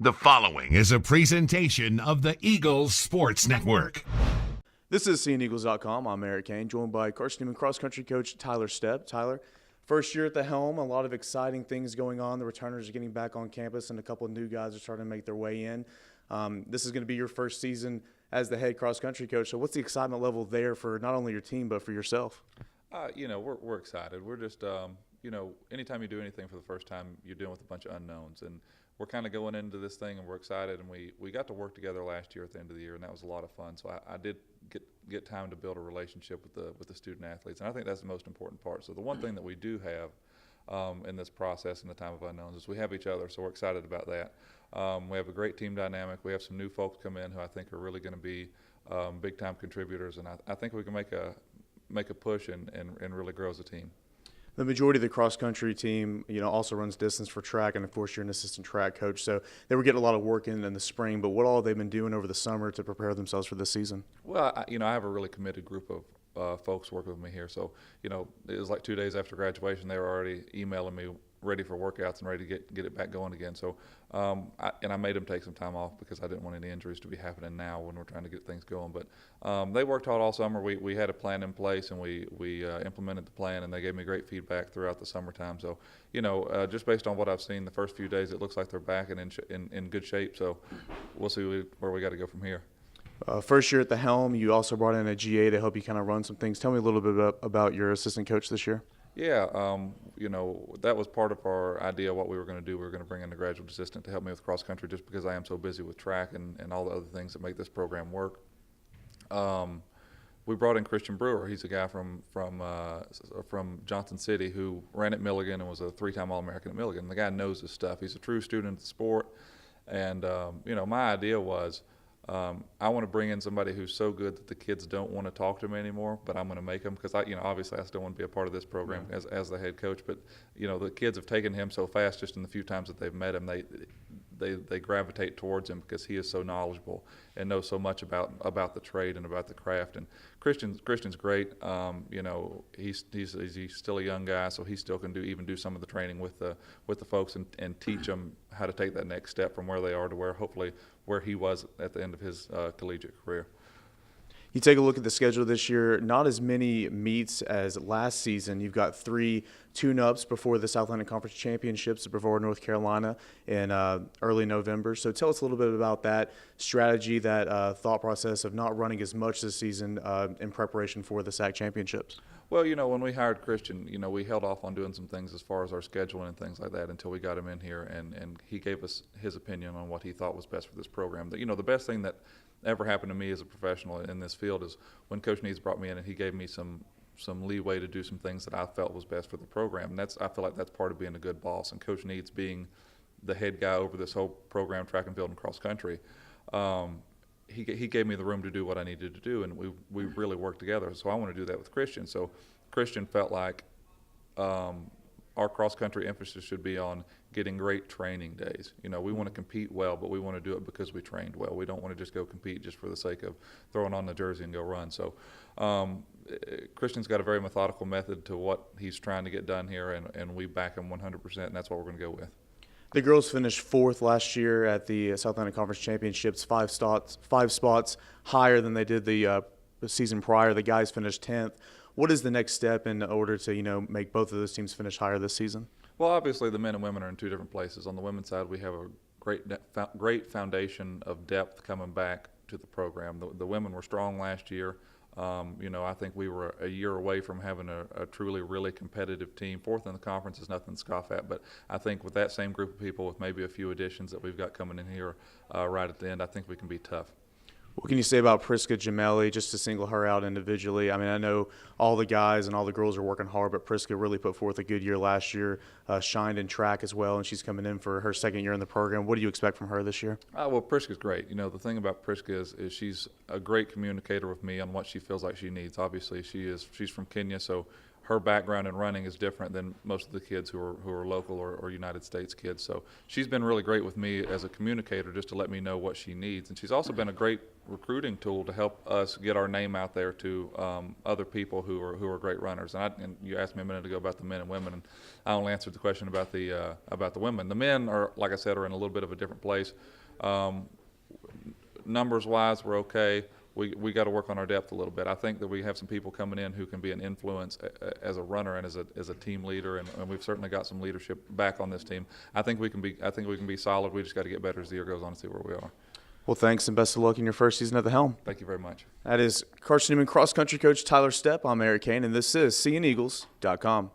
The following is a presentation of the Eagles Sports Network. This is SeeingEagles.com. I'm Eric Kane, joined by Carson Newman cross-country coach Tyler Stepp. Tyler, first year at the helm, a lot of exciting things going on. The returners are getting back on campus, and a couple of new guys are starting to make their way in. This is going to be your first season as the head cross-country coach. So what's the excitement level there for not only your team but for yourself? We're excited. We're just, anytime you do anything for the first time, you're dealing with a bunch of unknowns. And we're kind of going into this thing, and we're excited. And we got to work together last year at the end of the year, and that was a lot of fun. So I did get time to build a relationship with the student athletes, and I think that's the most important part. So the one thing that we do have in this process in the time of unknowns is we have each other, so we're excited about that. We have a great team dynamic. We have some new folks come in who I think are really going to be big-time contributors, and I think we can make a push and really grow as a team. The majority of the cross-country team, also runs distance for track, and of course you're an assistant track coach. So they were getting a lot of work in the spring, but what all have they been doing over the summer to prepare themselves for this season? Well, I have a really committed group of folks working with me here. So, it was like 2 days after graduation, they were already emailing me ready for workouts and ready to get it back going again. So, I made them take some time off because I didn't want any injuries to be happening now when we're trying to get things going. But they worked hard all summer. We had a plan in place, and we implemented the plan, and they gave me great feedback throughout the summertime. So, just based on what I've seen the first few days, it looks like they're back and in good shape. So we'll see where we got to go from here. First year at the helm, you also brought in a GA to help you kind of run some things. Tell me a little bit about your assistant coach this year. Yeah, that was part of our idea of what we were going to do. We were going to bring in a graduate assistant to help me with cross country just because I am so busy with track and all the other things that make this program work. We brought in Christian Brewer. He's a guy from Johnson City who ran at Milligan and was a 3-time All-American at Milligan. The guy knows his stuff. He's a true student of the sport. And, my idea was I want to bring in somebody who's so good that the kids don't want to talk to me anymore, but I'm going to make them because obviously I still want to be a part of this program as the head coach. But the kids have taken him so fast just in the few times that they've met him, they gravitate towards him because he is so knowledgeable and knows so much about the trade and about the craft. And Christian's great. He's still a young guy, so he still can do some of the training with the folks and teach them how to take that next step from where they are to where he was at the end of his collegiate career. You take a look at the schedule this year, not as many meets as last season. You've got 3 tune-ups before the Southland Conference Championships at Brevard, North Carolina in early November. So tell us a little bit about that strategy, that thought process of not running as much this season in preparation for the SAC Championships. Well, when we hired Christian, we held off on doing some things as far as our scheduling and things like that until we got him in here, and he gave us his opinion on what he thought was best for this program. The best thing that ever happened to me as a professional in this field is when Coach Needs brought me in and he gave me some leeway to do some things that I felt was best for the program. And I feel like that's part of being a good boss. And Coach Needs being the head guy over this whole program, track and field and cross country, he gave me the room to do what I needed to do, and we really worked together. So I want to do that with Christian. So Christian felt like our cross-country emphasis should be on getting great training days. We want to compete well, but we want to do it because we trained well. We don't want to just go compete just for the sake of throwing on the jersey and go run. So Christian's got a very methodical method to what he's trying to get done here, and we back him 100%, and that's what we're going to go with. The girls finished 4th last year at the Southland Conference Championships, 5 spots higher than they did the season prior. The guys finished 10th. What is the next step in order to make both of those teams finish higher this season? Well, obviously the men and women are in 2 different places. On the women's side, we have a great foundation of depth coming back to the program. The women were strong last year. I think we were a year away from having a truly, really competitive team. 4th in the conference is nothing to scoff at, but I think with that same group of people, with maybe a few additions that we've got coming in here right at the end, I think we can be tough. What can you say about Priska Gemelli, just to single her out individually? I mean, I know all the guys and all the girls are working hard, but Priska really put forth a good year last year, shined in track as well, and she's coming in for her 2nd year in the program. What do you expect from her this year? Well, Priska's great. The thing about Priska is she's a great communicator with me on what she feels like she needs. Obviously, she's from Kenya, so her background in running is different than most of the kids who are local or United States kids. So she's been really great with me as a communicator, just to let me know what she needs. And she's also been a great recruiting tool to help us get our name out there to other people who are great runners. And you asked me a minute ago about the men and women, and I only answered the question about the women. The men are, like I said, are in a little bit of a different place. Numbers wise, we're okay. We got to work on our depth a little bit. I think that we have some people coming in who can be an influence as a runner and as a team leader, and we've certainly got some leadership back on this team. I think we can be solid. We just got to get better as the year goes on and see where we are. Well, thanks and best of luck in your first season at the helm. Thank you very much. That is Carson Newman cross country coach Tyler Stepp. I'm Eric Kane, and this is SeeingEagles.com.